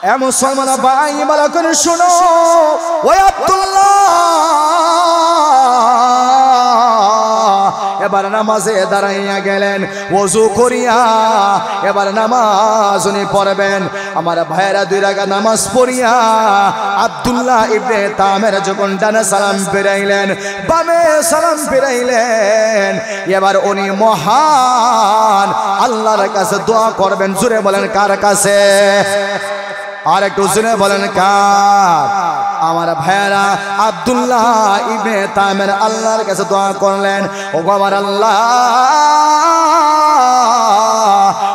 এ মুসলমান ভাই ভালো করে শোনো, ওই আব্দুল্লাহ এবার নামাজে দাঁড়াইয়া গেলেন, ওযু করিয়া এবার নামাজ উনি পড়বেন। আমার ভাইয়েরা দুই রাকাত নামাজ পড়িয়া আব্দুল্লাহ ইবনে তামের যখন ডানে সালাম ফিরাইলেন, বামে সালাম ফিরাইলেন, এবার উনি মহান আল্লাহর কাছে দোয়া করবেন। জোরে বলেন কার কাছে? আর একটু জোরে বলেন কার? আমার ভাইয়েরা আব্দুল্লাহ ইবনে তামের আল্লাহর কাছে দোয়া করলেন, ও আমার আল্লাহ,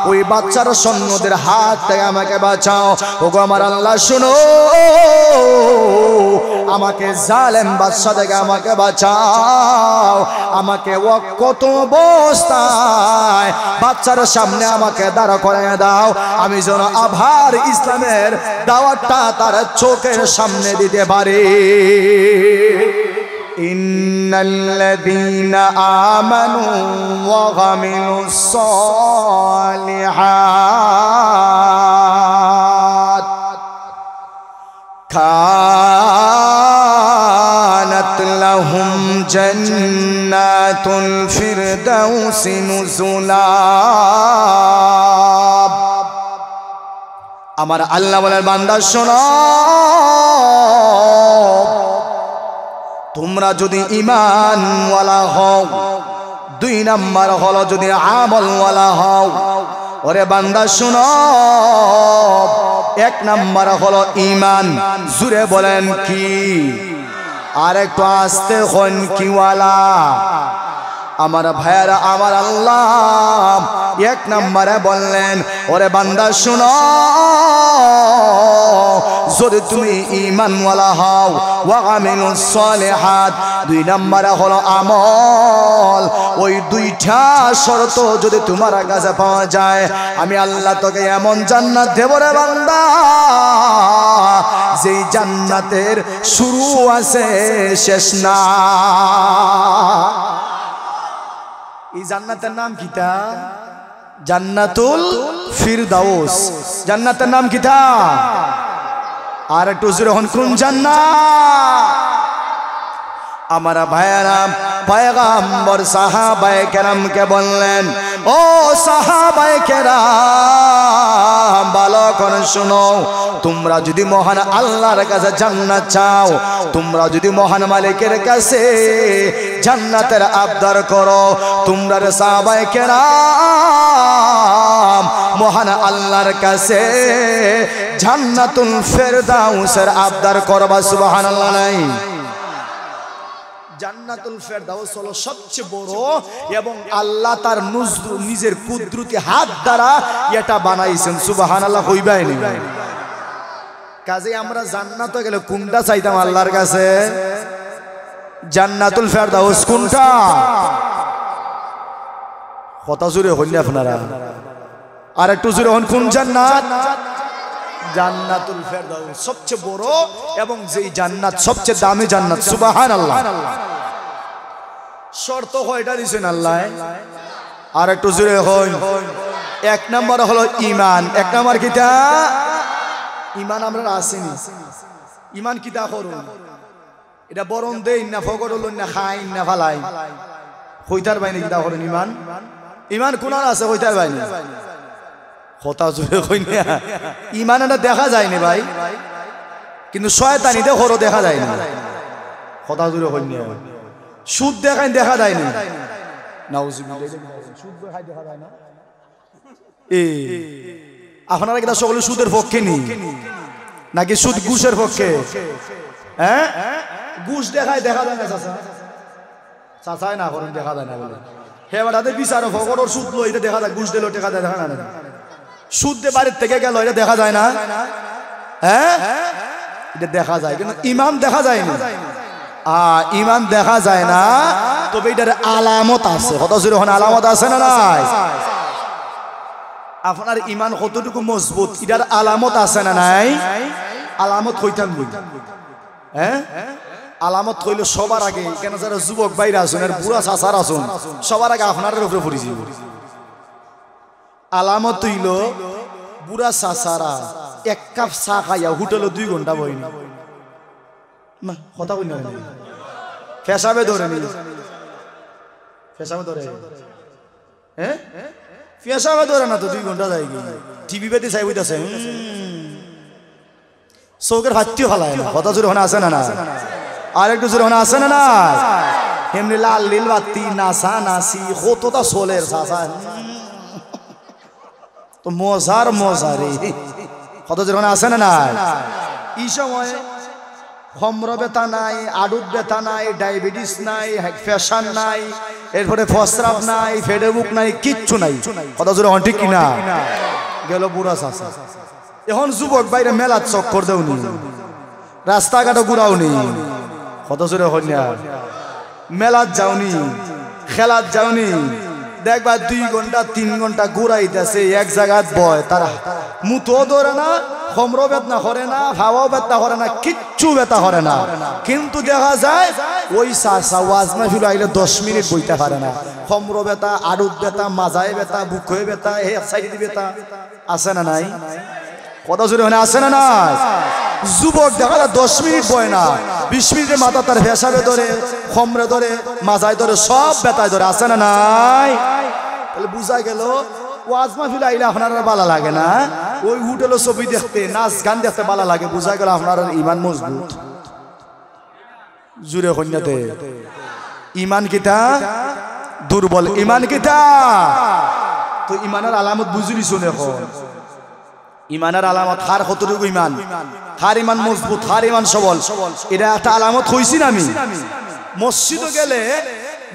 ওই বাচ্চার সৈন্যদের হাত থেকে আমাকে বাঁচাও। ও আমার আল্লাহ শুনো, আমাকে জালেম বাদশা থেকে আমাকে বাঁচাও। আমাকে ও কত অবস্থায় বাচ্চার সামনে আমাকে দাঁড় করায় দাও, আমি যেন আবার ইসলামের দাওয়াতটা তার চোখের সামনে দিতে পারি। ইন্নাল্লাযীনা আমানু ওয়া আমিলুস সালিহাত কানাত লাহুম জান্নাতুল ফিরদাউসি নুজুলা। আমার আল্লাহ বলেন, বান্দা শোনো, তোমরা যদি ঈমানওয়ালা হও, দুই নাম্বার হলো যদি আমলওয়ালা হও। ওরে বান্দা শোনো, এক নাম্বার হলো ঈমান। জুড়ে বলেন কি? আর একটু আস্তে হন কিওয়ালা? আমার ভাইয়ারা, আমার আল্লাহ এক নম্বরে বললেন, ওরে বান্দা শুনো, যদি তুমি ঈমানওয়ালা হও, ওয়া আমিলুস সালিহাত, দুই নম্বরে হলো আমল। ওই দুইটা শর্ত যদি তোমার কাছে পাওয়া যায়, আমি আল্লাহ তোকে এমন জান্নাত দেব রে বান্দা, যেই জান্নাতের শুরু আছে শেষ না। এই জান্নাতের নাম কিতা? জান্নাতুল ফিরদাউস। জান্নাতের নাম কিতা? আর একটু জোরে হন, কোন জান্নাত? আমার ভাইয়েরা, পয়গম্বর সাহাবায়ে কেরামকে বললেন, ও সাহাবায়ে কেরাম, ভালো করে শোনো, তোমরা যদি মহান আল্লাহর কাছে জান্নাত চাও, তোমরা যদি মহান মালিকের কাছে জান্নাতের আবদার করো, তোমরা রে সাহাবায়ে কেরাম মহান আল্লাহর কাছে জান্নাতুল ফিরদাউসের আবদার করবা। সুবহানাল্লাহ। নাই জান্নাতুল ফিরদাউস হলো সবচেয়ে বড়, এবং আল্লাহ তার নিজের কুদরতি হাত দ্বারা এটা বানাইছেন। সুবহানাল্লাহ কইবাই নি? কাজে আমরা জান্নাতে গেলে কোনটা চাইতাম আল্লাহর কাছে? জান্নাতুল ফিরদাউস কোনটা? কথা জোরে হইল আপনারা? আর একটু জোরে হন, কোন জান্নাত? জান্নাতুল ফিরদাউস সবচেয়ে বড় এবং যেই জান্নাত সবচেয়ে দামি জান্নাত। সুবহানাল্লাহ। শর্ত কয়টা দিবেন আল্লাহ? আর একটু জোরে হন। এক নাম্বার হলো ঈমান। এক নাম্বার কিটা? ঈমান আমরা আসেনি। ঈমান কিটা করুন? এটা বরণ দেই না, ফকর হলো না, খাই না, ফালাই, কইতার বাইনে কিটা করেন? ঈমান। ঈমান কোনার আছে কইতার বাইনে? কথা জোরে কই না? ঈমান এটা দেখা যায় না ভাই, কিন্তু শয়তানিতে হরো দেখা যায় না। কথা জোরে কই না? সুদ দেখাই দেখা যায় না। নাউজুবিল্লাহ, সুদ দেখাই দেখা যায় না। আপনারা কি সকলে সুদের পক্ষে নি নাকি সুদ ঘুষের পক্ষে? হ্যাঁ, ঘুষ দেখায় দেখা যায় না। চাচা চাচাই না করেন, দেখা যায় না বলে হে বাড়াতে বিচার ফকর সুদ লো, এটা দেখা যায়। ঘুষ দিল দেখা যায়, দেখা না। সুদ দিয়ে বাড়ির থেকে গেল, এটা দেখা যায় না? হ্যাঁ, এটা দেখা যায়, কিন্তু ঈমান দেখা যায় না। ঈমান দেখা যায় না, তবে এটার আলামত আছে। কত জোরে হন, আলামত আছে না নাই? আপনার ঈমান কতটুকু মজবুত, এটার আলামত আছে না নাই? আলামত কইতাম বই। হ্যাঁ, আলামত হইল সবার আগে, কেন যারা যুবক বাইরে আসুন আর বুড়া চাচার আসুন, সবার আগে আপনার উপরে পড়েছি। আলামত হইল বুড়া চাচারা এক কাপ চা খাইয়া হোটেলে 2 ঘন্টা বইনি না কথা কই না ফেসাবে ধরে নি ফেসাবে ধরে হ্যাঁ ফেসাবে ধরে না তো 2 ঘন্টা যাই কি টিভি বেতে চাই বইতাছে চৌকের হাতটিও ফালায় না কথা জোরে হনে আছে না না আর একটু জোরে হনে আছে না না এমনি লাল লীল বাতি নাসা নাসি কতটা সোলের চাচা তো মজার রে কত জোরে হনে আছে না না এই সময় হমর ব্যথা নাই আডুর ব্যথা নাই ডায়াবেটিস নাই প্রেশার নাই এরপরে ফসরাপ নাই ফেডেবুক নাই কিচ্ছু নাই কথা জোরে হন ঠিক কিনা গেল বুড়া চাচা এখন যুবক বাইরে মেলার চক্কর দেওনি রাস্তাঘাটে ঘুরাওনি কত জোরে হন্যা মেলাত যাওনি খেলাত যাওনি দেখবা 2 ঘন্টা 3 ঘন্টা ঘুরাইতেছে এক জায়গায় বয় তারা মুতো ধরে না হমরো বেদনা করে না ভাবাও বেদনা করে না কিচ্ছু ব্যথা করে না কিন্তু দেখা যায় ওই ওয়াজ মাহফিল আইলে 10 মিনিট বইতে পারে না হমরো ব্যথা আড়ুত ব্যথা মাজায় ব্যথা বুকে ব্যথা এই সাইডে ব্যথা আছে না নাই কথা জোরে মানে আছে না নাই যুবক দেখা যায় 10 মিনিট বয় না 20 মিনিটের মাথা তার ভেসাবে ধরে খমরে ধরে মাজায় ধরে সব ব্যথায় ধরে আছে না নাই তাহলে বুঝা গেল ওয়াজ মাহফিল আইলে আপনার ভালো লাগে না ওই হোটেলে ছবি দেখতে নাচ গান দেখতে ভালো লাগে বুঝা গেল আপনার ঈমান মজবুত জুরে কন্যাতে ঈমান কিটা দুর্বল ঈমান কিটা তো ঈমানের আলামত বুঝিনি শুনে ইমানের আলামত হার কতটুকু ইমান হার ইমান মজবুত হার ইমান সবল এটা একটা আলামত হইছি না আমি মসজিদে গেলে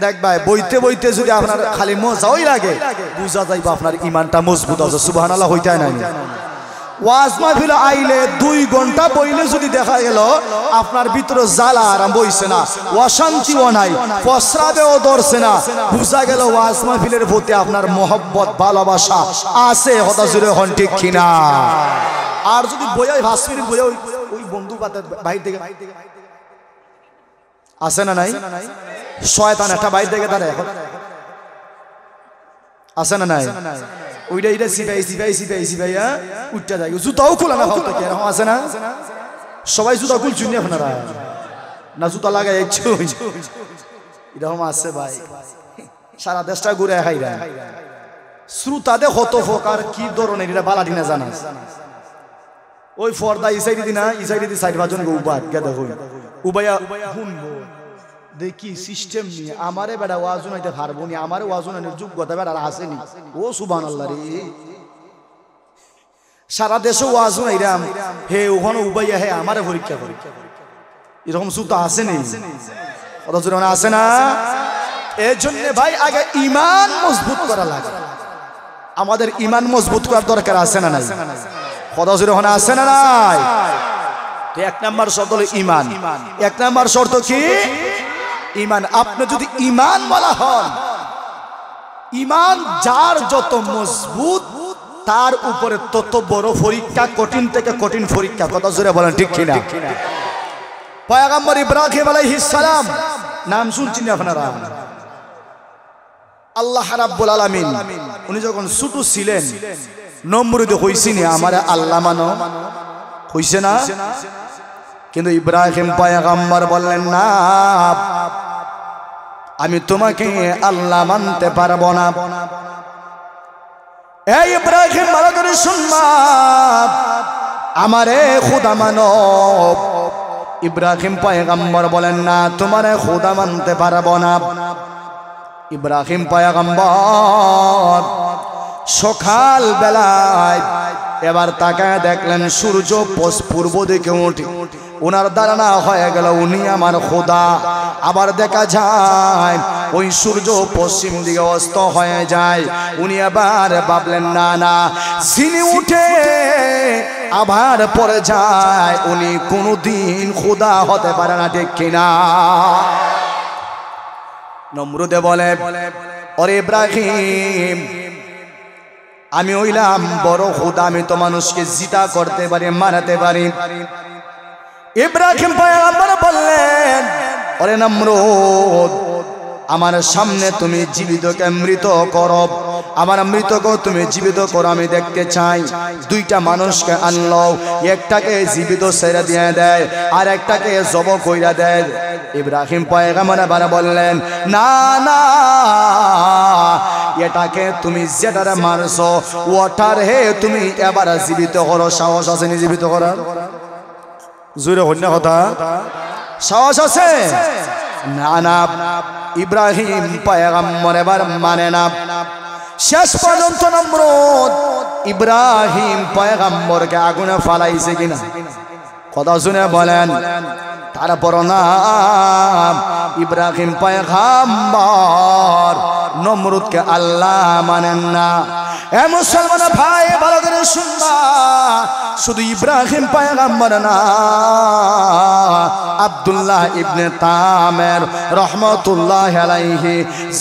দেখবা বইতে বইতে যদি আপনার খালি মজাই লাগে বুঝা যাইবা আপনার ইমানটা মজবুত আছে সুবহানাল্লাহ হইতা না ওয়াজ মাহফিল আইলে 2 ঘন্টা বইলে যদি দেখা গেল আপনার ভিতরে জ্বালা আরম্ভ হইছে না অশান্তিও নাই প্রস্রাবেও ধরছে না বুঝা গেল ওয়াজ মাহফিলের প্রতি আপনার মহব্বত ভালোবাসা আছে কথা জুড়ে হন ঠিক কিনা আর যদি বইয়াই 5 মিনিট বইয়া ওই বন্ধু পাতে বাইরে থেকে আছে না নাই শয়তান একটা বাইরে থেকে দাঁড়ায় এখন আছে না নাই ওইটা এটা সিপাই উঠতে যায় জুতাও খোলা না হয়তো এরকম আছে না সবাই জুতা খুলছুন না আপনারা না জুতা লাগাই এরকম আছে ভাই সারা দেশটা ঘুরে খাইরা শ্রোতাদের হত ফকার কি ধরনের এটা বালাটি না জানা ওই ফর্দা ইসাইডি দিনা ইসাইডি দি 4-5 জন উবাদ কে দেখো উবায়া শুনবো দেখি সিস্টেম নিয়ে আমারে বেড়া ওয়াজু নাইতে পারবো নি আমারে ওয়াজু নাইতে যোগ্যতা বেড়া আসেনি ও সুবহানাল্লাহ রে সারা দেশে ওয়াজু নাইরাম হে ওখানে উবাইয়া হে আমারে পরীক্ষা করে এরকম সুতা আসেনি কত জোরে আসে না এর জন্য ভাই আগে ঈমান মজবুত করা লাগে আমাদের ঈমান মজবুত করার দরকার আছে না নাই কত জোরে আসে না নাই তো 1 নাম্বার শর্ত হলো ঈমান 1 নাম্বার শর্ত কি ঈমান আপনি যদি ঈমান বলা হন ঈমান যার যত মজবুত তার উপরে তত বড় পরীক্ষা কঠিন থেকে কঠিন পরীক্ষা কথা জোরে বলেন ঠিক কিনা পয়গম্বর ইব্রাহিম আলাইহিস সালাম নাম শুনছেন আপনারা আল্লাহ রাব্বুল আলামিন উনি যখন ছোট ছিলেন নমরুদ কইছিনি আমারে আল্লাহ মানো কইছে না কিন্তু ইব্রাহিম পয়গম্বর বললেন না আমি তোমাকে আল্লাহ মানতে পারবো না এই ইব্রাহিম ভালো করে শুনবা আমারে খোদা মানো ইব্রাহিম পয়গম্বর বলেন না তোমারে খোদা মানতে পারবো না ইব্রাহিম পয়গম্বর সকাল বেলায় এবার তাকায় দেখলেন সূর্য পূর্ব দিকে ওঠে ওনার ধারণা হয়ে গেল উনি আমার খোদা আবার দেখা যায় ওই সূর্য পশ্চিম দিকে অস্ত হয়ে যায় উনি আবার ভাবলেন না না যিনি উঠে আবার পড়ে যায় উনি কোনোদিন খোদা হতে পারে না ঠিক কিনা নমরুদে বলে ওরে ইব্রাহিম আমি হইলাম বড় খোদা আমি তো মানুষকে জিতা করতে পারি মারাতে পারি ইব্রাহিম পয়গম্বর বললেন ওরে নমরুদ আমার সামনে তুমি জীবিতকে মৃত করো, আমার মৃতকে তুমি জীবিত করো, আমি দেখতে চাই। দুইটা মানুষকে আনলো, একটাকে জীবিত ছেড়ে দিয়ে দেয় আর একটাকে জব কইরা দেয়। ইব্রাহিম পয়গম্বর আবার বললেন, না না, এটাকে তুমি যেটারে মারছো ওটার হে তুমি এবার জীবিত করো। সাহস আছে নি জীবিত করার? জোরে হন্য কথা, সাহস আছে? না না, ইব্রাহিম পয়গম্বর এবার মানে না। শেষ পর্যন্ত নমরুদ ইব্রাহিম পয়গম্বরকে আগুনে ফালাইছে কিনা কথা শুনে বলেন। তারপর না ইব্রাহিম পয়গম্বর নমরুদকে আল্লাহ মানেন না। এ মুসলমান ভাই ভালো করে শুনবা, শুধু ইব্রাহিম পয়গম্বর না, আব্দুল্লাহ ইবনে তামের রহমতুল্লাহ আলাইহি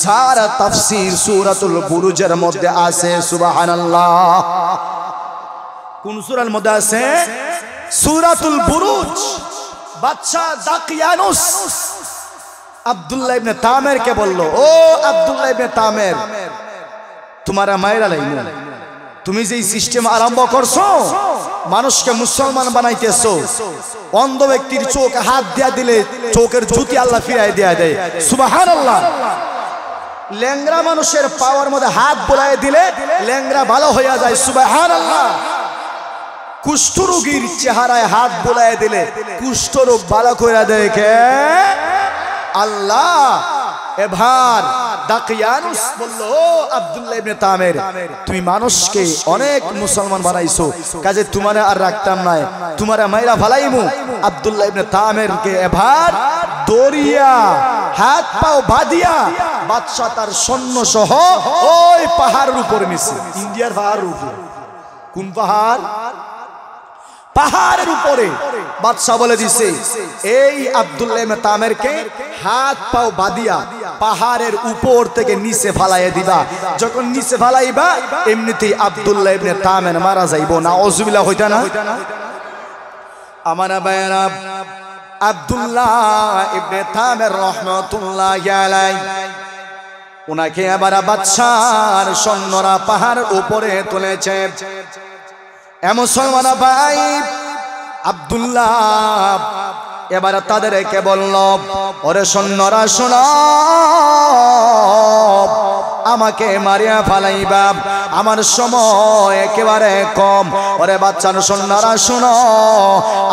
যার তাফসীর সূরাতুল বুরুজের মধ্যে আছে। সুবহানাল্লাহ। কোন সূরার মধ্যে আছে? সূরাতুল বুরুজ। বাদশা দাকিয়ানুস আব্দুল্লাহ ইবনে তামের কে বলল, ও আব্দুল্লাহ ইবনে তামের, তোমারা মায়েরা লাইন, তুমি যে সিস্টেম আরম্ভ করছো, মানুষকে মুসলমান বানাইতেছো, অন্ধ ব্যক্তির চোখ হাত দিয়া দিলে চোখের জুতি আল্লাহ ফিরাই দেয়া দেয়। সুবহানাল্লাহ। ল্যাংরা মানুষের পাওয়ার মধ্যে হাত বোলায় দিলে ল্যাংরা ভালো হইয়া যায়। সুবহানাল্লাহ। কুষ্ঠরোগীর চেহারায় হাত বোলায় দিলে কুষ্ঠরোগ ভালো কইরা দেয় কে? আল্লাহ। এবার দাকিয়ানুস বলল, আব্দুল্লাহ ইবনে তামের, তুমি মানুষকে অনেক মুসলমান বানাইছো, কাজে তোমারে আর রাখতাম না, তোমারে মাইরা ফালাইমু। আব্দুল্লাহ ইবনে তামেরকে এবার দরিয়া হাত পাও বাঁধিয়া বাদশা তার সৈন্য সহ ওই পাহাড়ের উপর নিছে। ইন্ডিয়ার পাহাড়ের উপর। কোন পাহাড়? পাহাড়ের উপরে। বাদশা বলে দিছে, এই আব্দুল্লাহ ইবনে তামেরকে হাত পাও বাঁধিয়া পাহাড়ের উপর থেকে নিচে ফালাইয়া দিবা। যখন নিচে ফালাইবা এমনিতেই আব্দুল্লাহ ইবনে তামের মারা যাইব। নাউজুবিল্লাহ হইতা না? আমার ভাইরা, আব্দুল্লাহ ইবনে তামের রহমাতুল্লাহি আলাইহি উনাকে আবার বাদশার সৈন্যরা পাহাড়ের উপরে তুলেছে। এ মুসলমান ভাই, আব্দুল্লাহ এবার তাদেরকে বলল, ওরে সৈন্যরা শোনো, আমাকে মারিয়া ফালাইবা, আমার সময় একেবারে কম। ওরে বাচ্চার সৈন্যরা শোনো,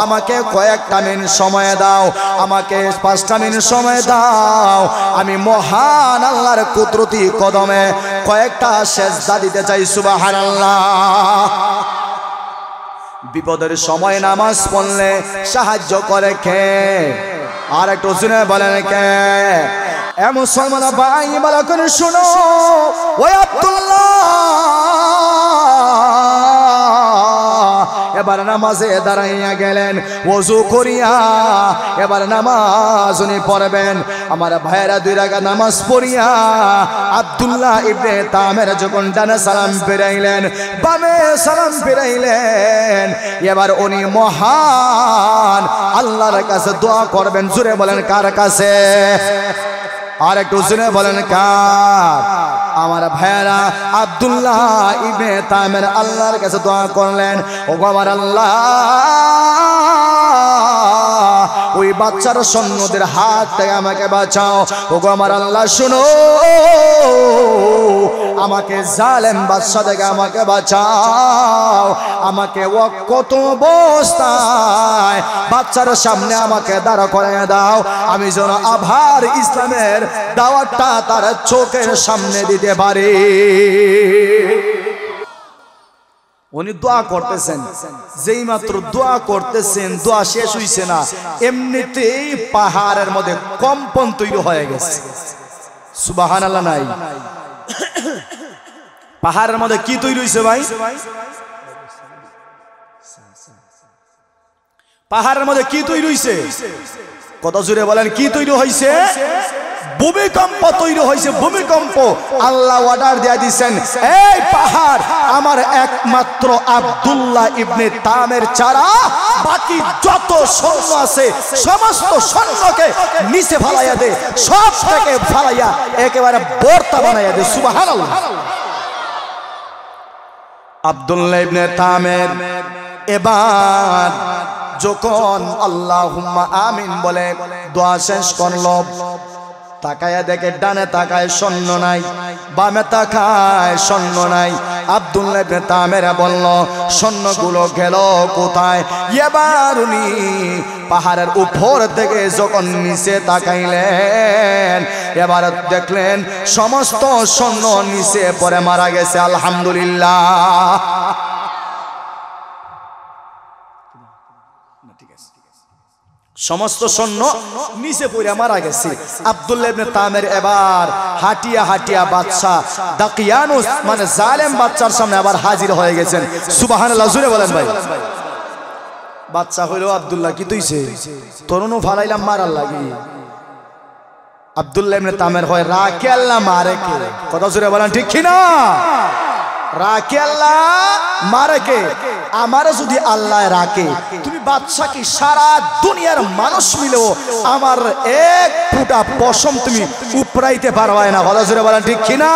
আমাকে কয়েকটা মিনিট সময় দাও, আমাকে 5টা মিনিট সময় দাও, আমি মহান আল্লাহর কুদরতি কদমে কয়েকটা সেজদা দিতে চাই। সুবহানাল্লাহ। বিপদের সময় নামাজ পড়লে সাহায্য করে কে? আর একটু শুনে বলেন কে? এ মুসলমান ভাই ভালো করে শুনো, ওই আব্দুল্লাহ এবার নামাজে দাঁড়াইয়া গেলেন, ওযু করিয়া এবার নামাজ উনি পড়বেন। আমার ভাইয়েরা 2 রাকাত নামাজ পড়িয়া আব্দুল্লাহ ইবনে তামের যখন ডানে সালাম ফিরাইলেন, বামে সালাম ফিরাইলেন, এবার উনি মহান আল্লাহর কাছে দোয়া করবেন। জোরে বলেন কার কাছে? আর একটু শুনে বলেন কার? আমার ভাইরা আব্দুল্লাহ ইবনে তামের আল্লাহর কাছে দোয়া করলেন, ও আমার আল্লাহ, ওই বাচ্চার সৈন্যদের হাত থেকে আমাকে বাঁচাও। ও আমার আল্লাহ শুনো, আমাকে জালেম বাদশা থেকে আমাকে বাঁচাও, আমাকে কত অবস্থায় বাচ্চার সামনে আমাকে দাঁড় করিয়ে দাও, আমি যেন আবার ইসলামের দাওয়াতটা তার চোখের সামনে দিতে পারি। উনি দোয়া করতেছেন, যেই মাত্র দোয়া করতেছেন, দোয়া শেষ হইছে না, এমনিতেই পাহাড়ের মধ্যে কম্পন তৈরি হয়ে গেছে। সুবহানাল্লাহ নাই? পাহাড়ের মধ্যে কি তৈরি হইছে ভাই? পাহাড়ের মধ্যে কি তৈরি হইছে? কত জোরে বলেন, কি তৈরি হইছে? ভূমিকম্প তৈরি হয়েছে। ভূমিকম্প আল্লাহ অর্ডার দিয়ে দিয়েছেন, এই পাহাড় আমার একমাত্র আব্দুল্লাহ ইবনে তামের ছাড়া বাকি যত স্বর্ণ আছে সমস্ত স্বর্ণকে নিচে ফালাইয়া দে, সবটাকে ফালাইয়া একেবারে বর্তা বানাইয়া দে। সুবহানাল্লাহ। আব্দুল্লাহ ইবনে তামের এবার যখন আল্লাহুম্মা আমিন বলে দোয়া শেষ করলো, তাকায়া দেখে ডানে তাকায় স্বর্ণ নাই, বামে তাকায় স্বর্ণ নাই। আব্দুল্লাহ ইবনে তামের বলল স্বর্ণগুলো গেল কোথায়? এবার উনি পাহাড়ের উপর থেকে যখন নিচে তাকাইলেন, এবার দেখলেন সমস্ত স্বর্ণ নিচে পড়ে মারা গেছে। আলহামদুলিল্লাহ। সমস্ত স্বর্ণ নিচে পড়ে মারা গেছে। আব্দুল্লাহ ইবনে তামের এবার হাঁটিয়া হাঁটিয়া বাদশা দাকিয়ানুস মানে জালেম বাদশার সামনে আবার হাজির হয়ে গেছেন। সুবহানাল্লাহ, জোরে বলেন ভাই। বাদশা হইল আব্দুল্লাহ কি তুইছে তরুণ ফালাইলাম মারার লাগি। আব্দুল্লাহ ইবনে তামের হয় রাকে আল্লাহ মারে কে, কথা জোরে বলেন ঠিক কি না? রাকে আল্লাহ মারে কে? আমারে যদি আল্লাহ রাখে, তুমি বাদশা কি সারা দুনিয়ার মানুষ মিলেও আমার এক ফুটা পশম তুমি উপরাইতে পারবে না, কথা জোরে বলেন ঠিক কি না?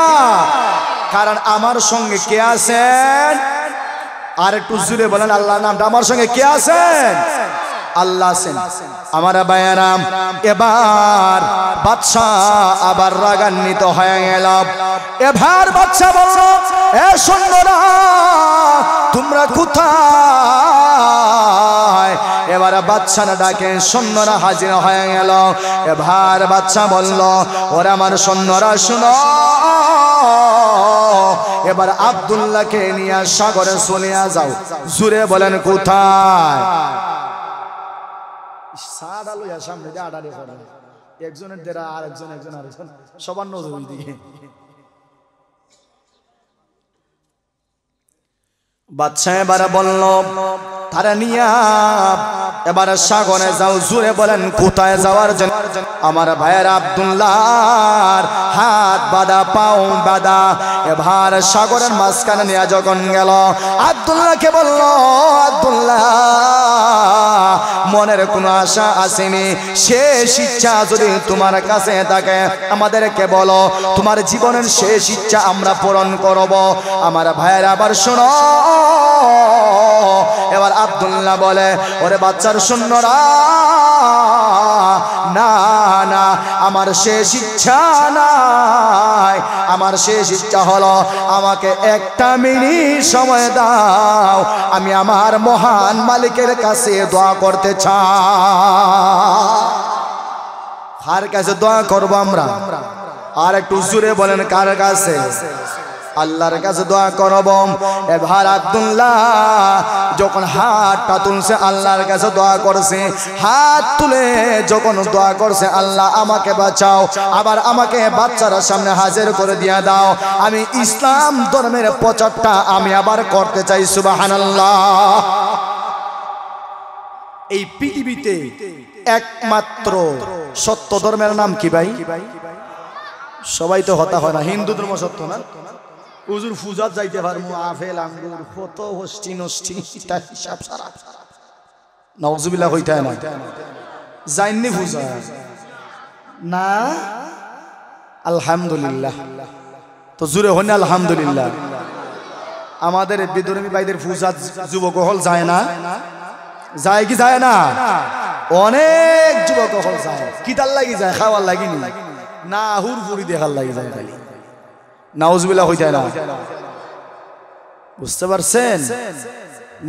কারণ আমার সঙ্গে কে আছেন? আর একটু জোরে বলেন আল্লাহর নামটা। আমার সঙ্গে কে আছেন? আল্লাহ আছেন। আমার ভাইয়েরাম, এবার বাদশা আবার রাগান্বিত হয়ে গেল। এবার বাদশা বলল এ সৈন্যরা তোমরা কোথায়? এবার বাদশা না ডাকে সৈন্যরা হাজির হয়ে গেল। এবার বাদশা বলল ওরা আমার সৈন্যরা শুনো, এবার আব্দুল্লাহকে নিয়ে সাগরে চলে যাও। জুড়ে বলেন কোথায়? সামনে একজনের দেরা আর একজন আরেকজন সবার নজর দিকে। বাদশা এবার বলল তারা নিয়া এবার সাগরে যাও। জুড়ে বলেন কোথায় যাওয়ার জন্য? আমার ভাইয়ের আব্দুল্লাহর হাত বাঁধা পাও বাঁধা। এবার সাগরের মাঝখানে নিয়ে যখন গেল, আব্দুল্লাহকে বলল আব্দুল্লাহ মনের কোনো আশা আসেনি, শেষ ইচ্ছা যদি তোমার কাছে থাকে আমাদেরকে বলো, তোমার জীবনের শেষ ইচ্ছা আমরা পূরণ করব। আমার ভাইয়ের আবার শোনো, এবার আব্দুল্লাহ বলে ওরে বাচ্চার সৈন্যরা না না, আমার শেষ ইচ্ছা নাই, আমার শেষ ইচ্ছা হলো আমাকে একটা মিনিট সময় দাও, আমি আমার মহান মালিকের কাছে দোয়া করতে চাই। কার কাছে দোয়া করব আমরা? আর একটু জোরে বলেন কার কাছে? আল্লাহর কাছে দোয়া করব। এবার আব্দুল্লাহ যখন হাতটা তুলছে আল্লাহর কাছে দোয়া করছে, হাত তুলে যখন দোয়া করছে আল্লাহ আমাকে বাঁচাও, আবার আমাকে বাচ্চারা সামনে হাজির করে দিয়ে দাও, আমি ইসলাম ধর্মের প্রচারটা আমি আবার করতে চাই। সুবহানাল্লাহ। এই পৃথিবীতে একমাত্র সত্য ধর্মের নাম কি ভাই? সবাই তো হতা হয় না, হিন্দু ধর্ম সত্য না? হুজুর ফুজাত যাইতে পারমু, আপেল আঙ্গুর কত হস্তি নষ্টি তার হিসাব সারা নাউজুবিল্লাহ হইতে না যাইনি ফুজা না। আলহামদুলিল্লাহ, তো জুড়ে হন আলহামদুলিল্লাহ। আমাদের বিধর্মী ভাইদের ফুজাত যুবক হল যায় না? যায় কি যায় না? অনেক যুবক হল যায়। কিতার লাগি যায়? খাওয়ার লাগিনি না, হুরফুরি দেখার লাগি যায় খালি। নাউজুবিল্লাহ হইতে না। বুঝতে পারছেন?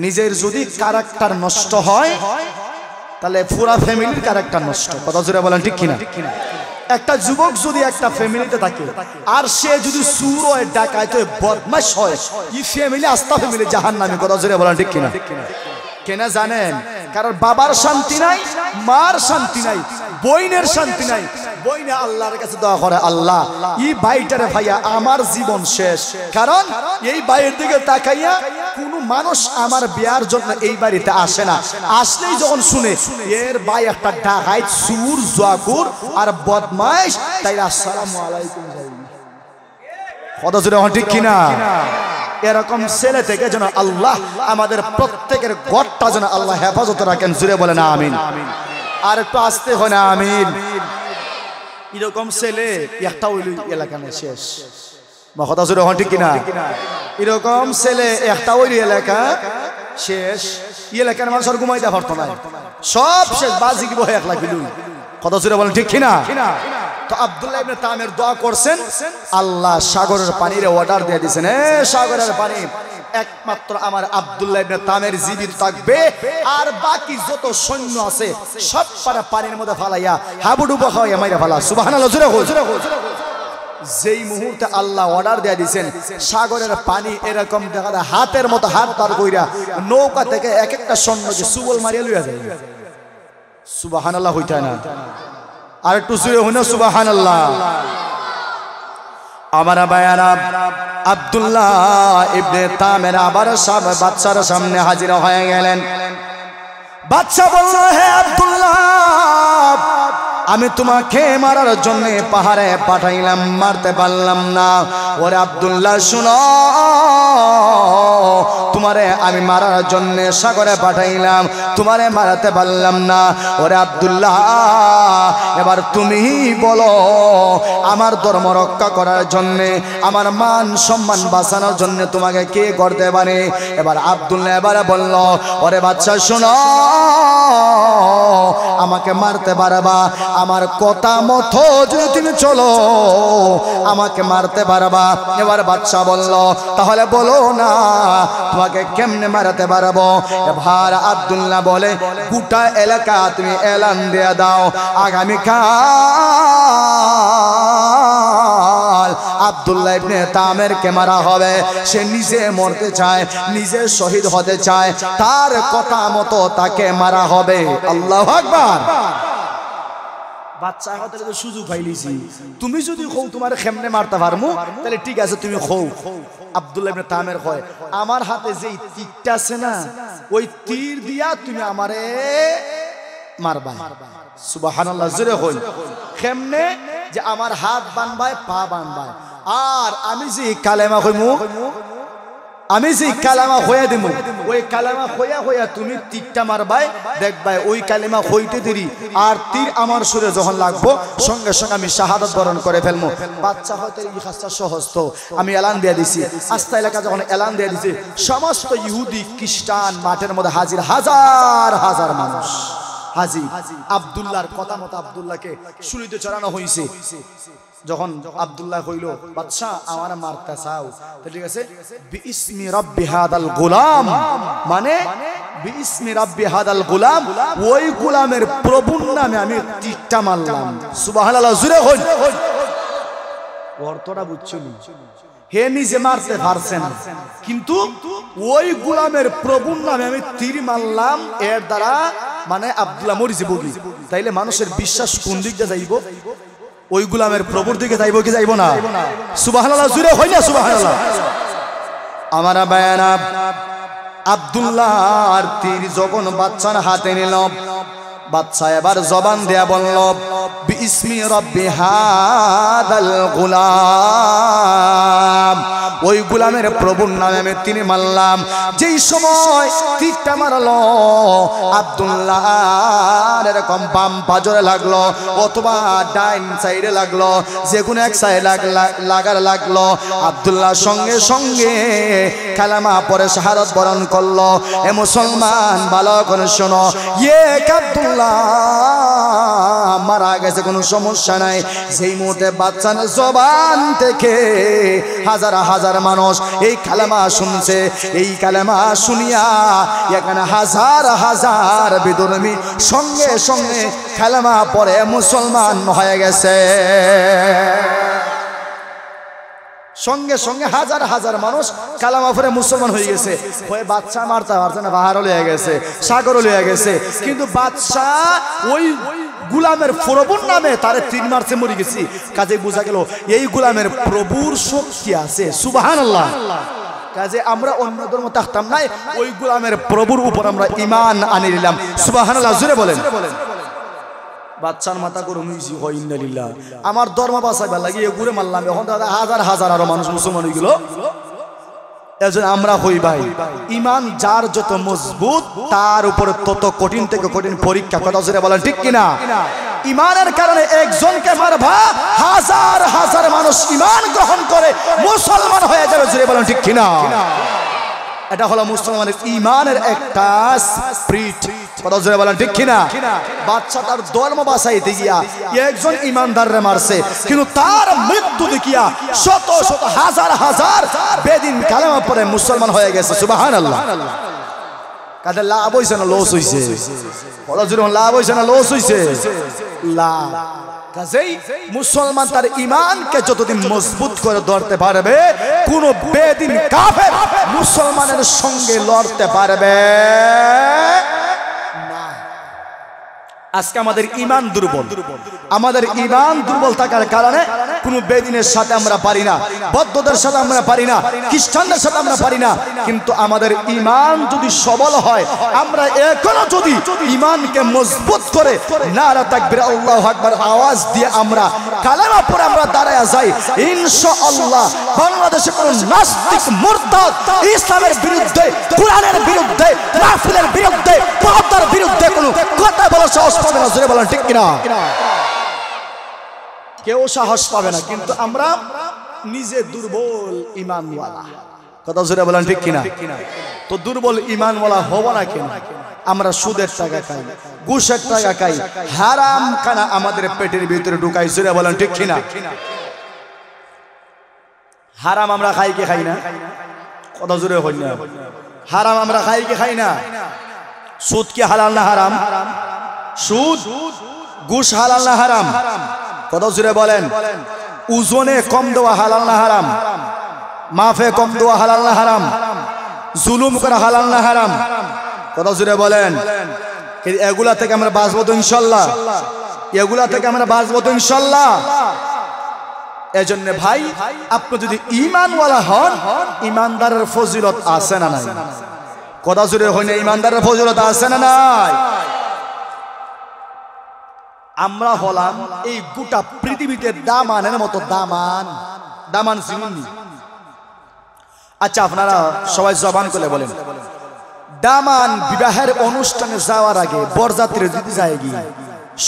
নিজের যদি ক্যারেক্টার নষ্ট হয় তাহলে পুরা ফ্যামিলির ক্যারেক্টার নষ্ট। কথা জোরে বলেন ঠিক কিনা? একটা যুবক যদি একটা ফ্যামিলিতে থাকে আর সে যদি চুর হয়, ডাকাত হয়, বদমাশ হয়, এই ফ্যামিলি আস্থা ফ্যামিলি জাহান্নামী। কথা জোরে বলেন ঠিক কিনা? কেন জানেন? কারণ বাবার শান্তি নাই, মার শান্তি নাই, বইনের শান্তি নাই। বইনে আল্লাহর কাছে দোয়া করে আল্লাহ এই ভাইটারে ভাইয়া আমার জীবন শেষ, কারণ এই ভাইয়ের দিকে তাকাইয়া কোন মানুষ আমার বিয়ার জন্য এই বাড়িতে আসে না। আসলেই যখন শুনে এর ভাই একটা ডাকাত, চুর, জুয়াখোর আর বদমাইশ, তাই আসসালামু আলাইকুম। কথা জোরে ঠিক কিনা? এরকম ছেলে থেকে যেন আল্লাহ আমাদের প্রত্যেকের ঘরটা যেন আল্লাহ হেফাজত রাখেন, জুড়ে বলেন আমিন। আর একটু আসতে হয় না আমিন। এরকম ছেলে একটা ওই এলাকা নেই শেষ, কথা জুড়ে হন ঠিক কিনা? এরকম ছেলে একটা ওই এলাকা শেষ, এলাকার মানুষ আর ঘুমাইতে পারতো না, সব শেষ, বাজি কি বহে একলা কিলু, কথা জুড়ে বলেন ঠিক কিনা? তো আব্দুল্লাহ ইবনে তামির দোয়া করছেন, আল্লাহ সাগরের পানির অর্ডার দিয়ে দিয়েছেন, সাগরের পানি একমাত্র আমার আব্দুল্লাহ ইবনে তামির জীবিত থাকবে, আর বাকি যত সৈন্য আছে সব পানির মধ্যে ফালাইয়া হাবুডুবু খাওয়াইয়া মাইরা ফালা। সুবহানাল্লাহ, জোরে হোক। যেই মুহূর্তে আল্লাহ অর্ডার দিয়ে দিয়েছেন, সাগরের পানি এরকম দেখা যায় হাতের মতো হাত পার কইরা নৌকা থেকে এক একটা সৈন্যকে সুবল মারিয়া লইয়া যায়। সুবহানাল্লাহ হইতা না? আর একটু জোরে হইনা সুবহানাল্লাহ। আমার ভাইয়ারা, আব্দুল্লাহ ইবনে তামির আবার সব বাদশার সামনে হাজির হয়ে গেলেন। বাদশা বলল, হে আব্দুল্লাহ, আমি তোমাকে মারার জন্য পাহাড়ে পাঠাইলাম, মারতে পারলাম না। ওরে আব্দুল্লাহ শুনো, তোমারে আমি মারার জন্য সাগরে পাঠাইলাম, তোমারে মারাতে পারলাম না। ওরে আব্দুল্লাহ, এবার তুমি বলো, আমার ধর্ম রক্ষা করার জন্য, আমার মান সম্মান বাঁচানোর জন্য তোমাকে কে করতে পারে? এবার আব্দুল্লাহ এবারে বলল, ওরে বাচ্চা শুনো, আমাকে মারতে পারবা, আমার কথা মতো যদি তুমি চলো আমাকে মারতে পারবা। এবার বাদশা বলল, তাহলে বলো না তোমাকে কেমনে মারতে পারবো? এবার আব্দুল্লাহ বলে, গোটা এলাকা তুমি এলান দিয়ে দাও, আগামীকাল আব্দুল্লাহ ইবনে তামিরকে মারা হবে। সে নিজে মরতে চায়, নিজে শহীদ হতে চায়, তার কথা মতো তাকে মারা হবে। আল্লাহু আকবার। বাচ্চা হতে তো সুযোগ পাইলিছি, তুমি যদি খৌ তোমার কেমনে মারতে পারমু, তাহলে ঠিক আছে তুমি খৌ। আব্দুল্লাহ ইবনে তামির কয়, আমার হাতে যেই তীরটা আছে না, ওই তীর দিয়া তুমি আমারে মারবা। সুবহানাল্লাহ, জোরে কই। কেমনে? যে আমার হাত বানবায়, পা বানবায়, আর আমি যে কালেমা কইমু, আমি যে কালেমা হইয়া দিমু, ওই কালেমা হইয়া হইয়া তুমি তীরটা মারবাই, দেখবাই ওই কালেমা হইতে দেরি আর তীর আমার সুরে যখন লাগবো সঙ্গে সঙ্গে আমি শাহাদাত বরণ করে ফেলবো। বাচ্চা হয়তো এই কাজটা সহজ, তো আমি এলান দিয়ে দিছি। আস্তা এলাকা যখন এলান দিয়ে দিছি, সমস্ত ইহুদি খ্রিস্টান মাঠের মধ্যে হাজির, হাজার হাজার মানুষ হাজির। আব্দুল্লাহর কথা মতো আব্দুল্লাহকে শুলিতে চড়ানো হয়েছে। যখন আব্দুল্লাহ কইল, বাদশা আমার মারতে চাও, ঠিক আছে, বিইসমি রাব্বি হাদাল গোলাম, মানে বিইসমি রাব্বি হাদাল গোলাম, ওই গোলামের প্রভুর নামে আমি তীরটা মারলাম। সুবহানাল্লাহ, জোরে কই। অর্থটা বুঝছো নি? হে নিজে মারতে পারছে না, কিন্তু ওই গোলামের প্রভুর নামে আমি তীর মারলাম, এর দ্বারা মানে আব্দুল্লাহ মরে যাবো। তাইলে মানুষের বিশ্বাস কোন দিক দিয়ে যাইব? ওই গোলামের প্রভুর দিকে যাইব কি যাইব না? সুবহানাল্লাহ, জোরে হয় না সুবহানাল্লাহ। আমার বায়ানা, আব্দুল্লাহর তীর যখন বাচ্চার হাতে নিল, বাচ্চা এবার জবান দেয়া বলল, বিইসমি রাব্বি হাদাল গোলাম, ওই গোলামের প্রভুর নামে আমি তীর মারলাম। যেই সময় তীরটা মারলো, আব্দুল্লাহ এরকম বাম পাজরে লাগলো অথবা ডাইন সাইডে লাগলো, যে কোনো এক সাইডে লাগার লাগলো। আব্দুল্লাহ সঙ্গে সঙ্গে কালেমা পড়ে শাহাদাত বরণ করলো। এ মুসলমান, ভালো করে শোনো, আব্দুল্লাহ মারা গেছে, কোনো সমস্যা নাই। সেই মুহূর্তে বাচ্চার জবান থেকে হাজার হাজার মানুষ এই কালেমা শুনছে। এই কালেমা শুনিয়া এখানে হাজার হাজার বিধর্মী সঙ্গে সঙ্গে কালেমা পড়ে মুসলমান হয়ে গেছে। সঙ্গে সঙ্গে হাজার হাজার মানুষ কালেমা পড়ে মুসলমান হয়ে গেছে। ওই বাচ্চা মারতে পারছে না, পাহাড়ও লয়ে গেছে, সাগরও লয়ে গেছে, কিন্তু বাচ্চা ওই গুলামের প্রভুর নামে তারে তীর মারছে, মরে গেছি। কাজে বোঝা গেল এই গুলামের প্রভুর শক্তি আছে। সুবহানাল্লাহ। কাজে আমরা অন্য ধর্ম থাকতাম নাই, ওই গুলামের প্রভুর উপর আমরা ঈমান আনি নিলাম। সুবহানাল্লাহ, জোরে বলেন। বাচ্চার মাথা গরম হয়েছি, হয় ইন্নালিল্লাহ, আমার ধর্ম বাঁচাইবার লাগে এ ঘুরে মারলাম। এখন দাদা হাজার হাজার আরো মানুষ মুসলমান হয়ে গেল। এজন্য আমরা হই ভাই ঈমান যার যত মজবুত তার উপর তত কঠিন থেকে কঠিন পরীক্ষা। কথা জোরে বলেন ঠিক কিনা? ঈমানের কারণে একজনকে মারবা, হাজার হাজার মানুষ ঈমান গ্রহণ করে মুসলমান হয়ে যাবে। জোরে বলেন ঠিক কিনা? এটা হলো মুসলমানের ঈমানের একটা স্পিরিট। কথা জোরে বলেন ঠিক কিনা? বাচ্চা তার ধর্ম বাঁচাইতে গিয়া একজন ঈমানদাররে মারছে, কিন্তু তার মৃত্যু দেখিয়া শত শত হাজার হাজার বেদিন কালেমা পড়ে মুসলমান হয়ে গেছে। সুবহানাল্লাহ। কাদের লাভ হইছে না লস হইছে? কথা জোরে লাভ হইছে না লস হইছে? লাভ। কাজেই মুসলমান তার ঈমানকে যতদিন মজবুত করে ধরতে পারবে, কোন বেদিন কাফের মুসলমানের সঙ্গে লড়তে পারবে না। আজকে আমাদের ঈমান দুর্বল। আমাদের ঈমান দুর্বল থাকার কারণে কোন বেদিনের সাথে আমরা পারি না, বৌদ্ধদের সাথে আমরা পারি না, খ্রিস্টানদের সাথে আমরা পারি না। কিন্তু আমাদের ঈমান যদি সবল হয়, আমরা এখনো যদি ঈমানকে মজবুত করে নারা তাকবীর আল্লাহু আকবার আওয়াজ দিয়ে আমরা কালেমা পড়ে আমরা দাঁড়ায়া যাই, ইনশাআল্লাহ বাংলাদেশে কোন নাস্তিক মুরতাদ ইসলামের বিরুদ্ধে, কোরআনের বিরুদ্ধে, মাহফিলের বিরুদ্ধে, পর্দার বিরুদ্ধে কোনো কথা বলার সাহস পাবে না। জোরে বলেন ঠিক কিনা? কেউ সাহস পাবে না। কিন্তু আমরা নিজে দুর্বল ঈমানওয়ালা। কথা জোরে বলেন ঠিক কিনা? তো দুর্বল ঈমানওয়ালা হব না কেন? আমরা সুদের টাকা খাই, ঘুষের টাকা খাই, হারাম খানা আমাদের পেটের ভিতরে ঢুকাই। জোরে বলেন ঠিক কিনা? হারাম আমরা খাই কি খাই না? কথা জোরে হই না? হারাম আমরা খাই কি খাই না? সুদ কি হালাল না হারাম? সুদ ঘুষ হালাল না হারাম? কথা জোরে বলেন। ওজনে কম দেওয়া হালাল না হারাম? মাফে কম দেওয়া হালাল না হারাম? জুলুম করা হালাল না হারাম? কথা জোরে বলেন। এগুলা থেকে আমরা বাঁচবো তো ইনশাল্লাহ? এগুলা থেকে আমরা বাঁচবো তো ইনশাল্লাহ? এজন্য ভাই, আপনি যদি ঈমানওয়ালা হন, ঈমানদারের ফজিলত আছে না নাই? কথা জোরে হয় না? ঈমানদারের ফজিলত আছে না নাই? আমরা হলাম এই গোটা পৃথিবীতে দামানের মতো দামান। দামান চিনুন? আচ্ছা আপনারা সবাই জবান করে বলেন, দামান বিবাহের অনুষ্ঠানে যাওয়ার আগে বরযাত্রী যদি যায় গিয়ে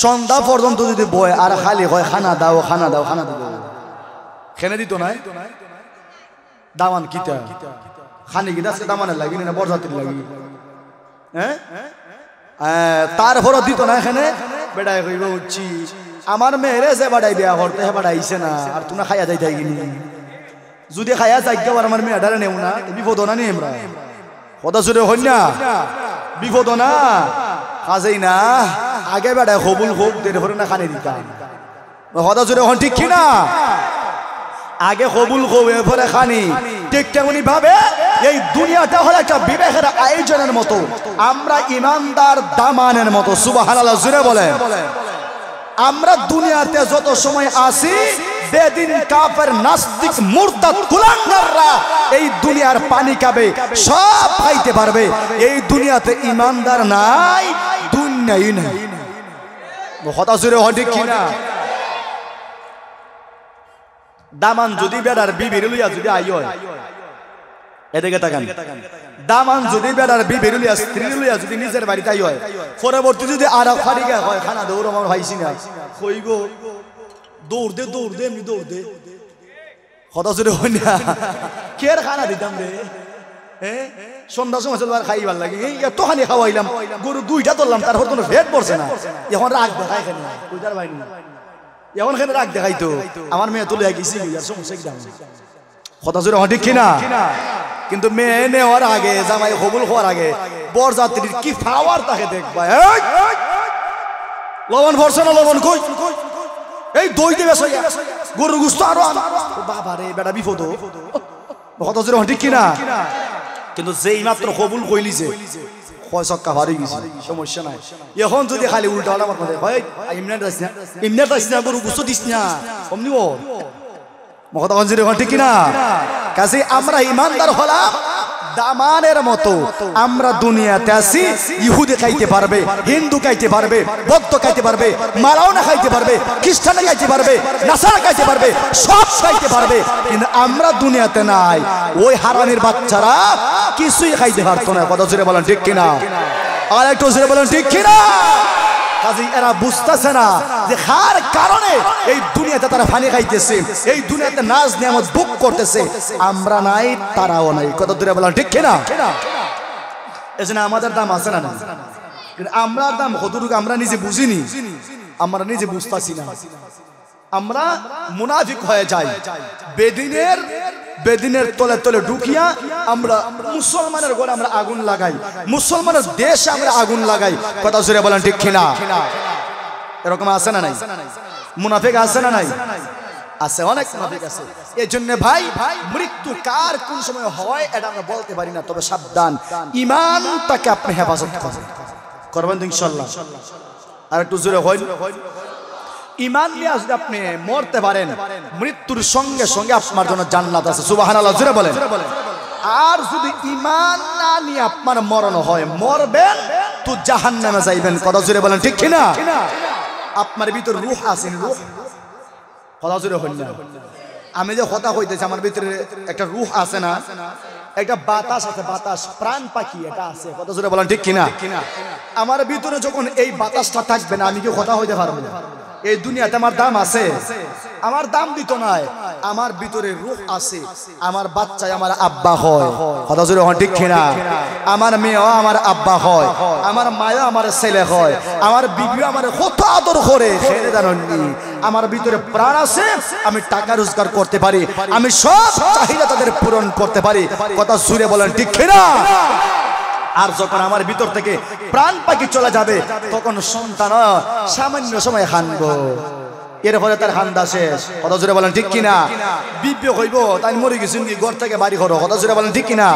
সন্ধ্যা পর্যন্ত যদি বয় আর খালি হয় খানা দাও খানা দাও খানা দাও, খেনে দিত না? দামান কিতা খানি কিনা দামানের লাগি না বরযাত্রী লাগি? হ্যাঁ, তারপরও দিত না এখানে। বেড়াই কইব হচ্ছি আমার মেয়েরে যে বাড়াই বিয়া করতে হে বাড়াইছে না, আর তোমরা খাইয়া যাই তাই কিনি। যদি খাইয়া যাই আবার আমার মেয়েটারে নেও না, বিপদ না নি? আমরা কথা জোরে হই না? বিপদ না? কাজেই না আগে বেড়ায় হবুল হোক দের ভরে না খানি দিতাম। কথা জোরে হন ঠিক কিনা? আগে হবুল হোক এরপরে খানি। ঠিক তেমনি ভাবে এই দুনিয়াটা হলো একটা বিবাহের আয়োজনের মতো, আমরা ঈমানদার দামানের মতো। সুবহানাল্লাহ জোরে বলেন। আমরা দুনিয়াতে যত সময় আসি, বেদিন কাফের নাস্তিক মুরতাদ কুলাঙ্গাররা এই দুনিয়ার পানি খাবে, সব খাইতে পারবে। এই দুনিয়াতে ঈমানদার নাই, দুনিয়াই নাই। কথা জোরে হয় ঠিক কিনা? দামান যদি বেড়ার বিবির লইয়া যদি আই হয়, এদিকে তাকান, দামান যদি বেড়ার বিবির লইয়া স্ত্রী লইয়া যদি নিজের বাড়িতে আই হয়, পরবর্তী যদি আর ফারিগা হয় খানা দৌড় আমার ভাইছি না কই গো দৌড় দে দৌড় দে এমনি দৌড় দে। কথা জোরে হয় না? কের খানা দিতাম রে? সন্ধ্যা সময় চলবার খাইবার লাগে, এত খানি খাওয়াইলাম, গরু দুইটা ধরলাম, তারপর কোনো ভেট পড়ছে না। এখন রাগ দেখাই খানি ওইটার ভাই এখন খানে রাগ দেখাইতো আমার মেয়ে তুলে গেছি সমস্যা কি? কথা জোরে হয় ঠিক কিনা? কিন্তু মেয়ে নেওয়ার আগে, জামাই কবুল হওয়ার আগে বরযাত্রীর কি পাওয়ার তাকে দেখবা। লবণ ভরছে না? লবণ কই? এই দই দেবে গরুর গুস্ত আরো বাবা রে বেটা বিপদ। কথা জোরে হয় ঠিক কিনা? কিন্তু যেই মাত্র কবুল কইলিছে ছক্কা হারি গেছে, সমস্যা নাই। এখন যদি খালি উল্টা হলাম না গরু গুস্ত দিস না অমনি ঠিক কিনা? কাজে আমরা ইমানদার হলাম দামানের মতো আমরা দুনিয়াতে আছি। ইহুদি খাইতে পারবে, হিন্দু খাইতে পারবে, বৌদ্ধ খাইতে পারবে, মারাওনা খাইতে পারবে, খ্রিস্টান খাইতে পারবে, নাসারা খাইতে পারবে, সব খাইতে পারবে, কিন্তু আমরা দুনিয়াতে নাই। ওই হারামির বাচ্চারা কিছুই খাইতে পারতো না। কথা জোরে বলেন ঠিক কিনা? আর একটু জোরে বলেন ঠিক কিনা? কাজে এরা বুঝতেছে না যে কার কারণে এই দুনিয়াতে তারা পানি খাইতেছে, এই দুনিয়াতে নাজ নিয়ামত ভোগ করতেছে। আমরা নাই, তারাও নাই। কত দূরে বলেন ঠিক কিনা? এজন্য আমাদের দাম আছে না? কিন্তু আমরা দাম কতটুকু আমরা নিজে বুঝিনি, আমরা নিজে বুঝতাছি না। আমরা মুনাফিক হয়ে যাই, বেদিনের তলে তলে ঢুকিয়া আমরা মুসলমানের ঘরে আমরা আগুন লাগাই, মুসলমানের দেশে আমরা আগুন লাগাই। কথা জোরে বলেন ঠিক কিনা? এরকম আছে না নাই? মুনাফিক আছে না নাই? আছে, অনেক মুনাফিক আছে। এই জন্য ভাই, মৃত্যু কার কোন সময় হয় এটা আমরা বলতে পারি না, তবে সাবধান, ঈমানটাকে আপনি হেফাজত করবেন তো ইনশাআল্লাহ। আর একটু জোরে হয়, ঈমান নিয়ে যদি আপনি মরতে পারেন, মৃত্যুর সঙ্গে সঙ্গে আপনার জন্য জান্নাত আছে। সুবহানাল্লাহ জোরে বলেন। আর যদি ঈমান না নিয়ে আপনার মরণ হয়, মরবেন তো জাহান্নামে যাইবেন। কথা জোরে বলেন ঠিক কিনা? আপনার ভিতর রূহ আছে, রূহ। কথা জোরে হল না? আমি যে কথা কইতেছি, আমার ভিতরে একটা রূহ আছে না, একটা বাতাস আছে, বাতাস, প্রাণ পাখি এটা আছে। কথা জোরে বলেন ঠিক কিনা? আমার ভিতরে যখন এই বাতাসটা থাকবে না, আমি কি কথা হইতে পারবো না? এই দুনিয়াতে আমার দাম আছে, আমার দাম দিত নাই। আমার ভিতরে রূহ আছে, আমার বাচ্চায় আমার আব্বা হয়। কথা জোরে হন ঠিক কিনা? আমার মেয়েও আমার আব্বা হয়, আমার মায়ও আমার ছেলে হয়, আমার বিবিও আমার কত আদর করে। জানেননি আমার ভিতরে প্রাণ আছে, আমি টাকা রোজগার করতে পারি, আমি সব চাহিদা তাদের পূরণ করতে পারি। কথা জোরে বলেন ঠিক কিনা? আর যখন আমার ভিতর থেকে প্রাণ পাখি চলে যাবে, তখন সন্তান সামান্য সময় হানবো, এরপরে তার হান্দা শেষ। কথা জোরে বলেন ঠিক কিনা? বিবে হইব তাই মরে গেছেন কি, ঘর থেকে বাড়ি করো। কথা জোরে বলেন ঠিক কিনা?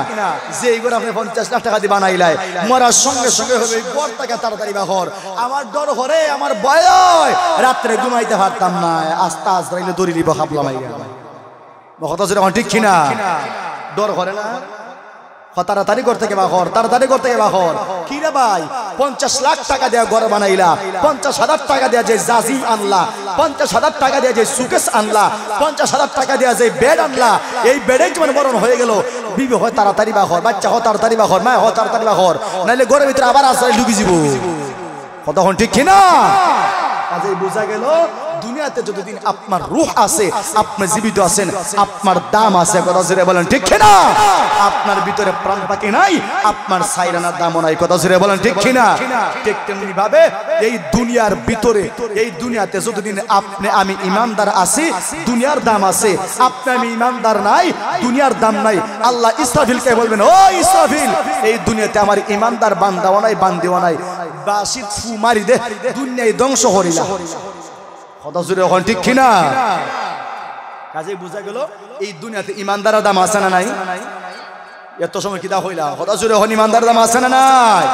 যে এইগুলো আপনি 50 লাখ টাকা দিয়ে বানাইলাই, মরার সঙ্গে সঙ্গে হবে ঘর থেকে তাড়াতাড়ি বাঘর। আমার ডর করে, আমার ভয়, রাত্রে ঘুমাইতে পারতাম না, আস্তে আস্তে দড়ি দিব হাবলা মাইরা। কথা জোরে বলেন ঠিক কিনা? ডর করে না? তাড়াতাড়ি করতে গে বাঘর, তাড়াতাড়ি করতে গে বাঘর। কি রে ভাই, 50 লাখ টাকা দিয়ে ঘর বানাইলা, 50,000 টাকা দিয়ে যে জাজিম আনলা, 50,000 টাকা দিয়ে যে সুকেস আনলা, 50,000 টাকা দিয়ে যে বেড আনলা, এই বেডে জীবন মরণ হয়ে গেল। বিবি হয় তাড়াতাড়ি বাঘর, বাচ্চা হয় তাড়াতাড়ি বাঘর, মা হয় তাড়াতাড়ি বাঘর, নাইলে ঘরের ভিতরে আবার আশ্রয় ঢুকে যাব। কতক্ষণ ঠিক কিনা? কাজেই বোঝা গেল, দুনিয়াতে যতদিন আপনার রূহ আছে, আপনি জীবিত আছেন, আপনার দাম আছে। কথা জোরে বলেন ঠিক কিনা? আপনার ভিতরে প্রাণ পাখি নাই, আপনার সাইরানার দামও নাই। কথা জোরে বলেন ঠিক কিনা? ঠিক তেমনি ভাবে এই দুনিয়ার ভিতরে, এই দুনিয়াতে যতদিন আপনি আমি ইমানদার আছি, দুনিয়ার দাম আছে। আপনি আমি ইমানদার নাই, দুনিয়ার দাম নাই। আল্লাহ ইসরাফিলকে বলবেন, ও ইসরাফিল, এই দুনিয়াতে আমার ইমানদার বান্দাও নাই, বান্দিও নাই, বাসি ফু মারি দে, দুনিয়ায় ধ্বংস করিলা। কথা জোরে হন ঠিক কিনা? কাজে বোঝা গেল এই দুনিয়াতে ইমানদারের দাম আছে না নাই? এত সময় কিতা হইলা? কথা জোরে হন, ইমানদারের দাম আছে না নাই?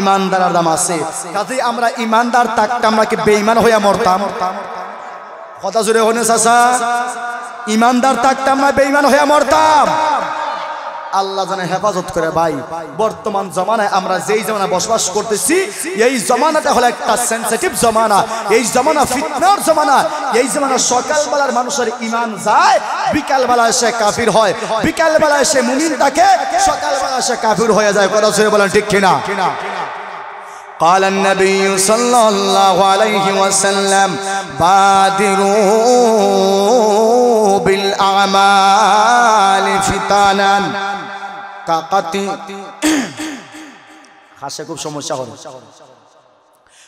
ইমানদারের দাম আছে। কাজে আমরা ইমানদার থাকতে আমরা কি বেঈমান হইয়া মরতাম? কথা জোরে হনে চাচা, ইমানদার থাকতে আমরা বেঈমান হইয়া মরতাম। আল্লাহ জানে হেফাজত করে। ভাই, বর্তমান জমানায় আমরা যেই জমানা বসবাস করতেছি, এই জমানাটা হলো একটা সেনসিটিভ জমানা, এই জমানা ফিতনার জমানা। এই জমানা সকালবেলার মানুষের ঈমান যায়, বিকালবেলায় সে কাফির হয়, বিকালবেলায় সে মুমিন থাকে, সকালবেলায় সে কাফির হয়ে যায়। কথা জোরে বলেন ঠিক কিনা? قال النبي صلى الله عليه وسلم بادروا بالأعمال فتانا কাকাতি। হাসে খুব সমস্যা করে।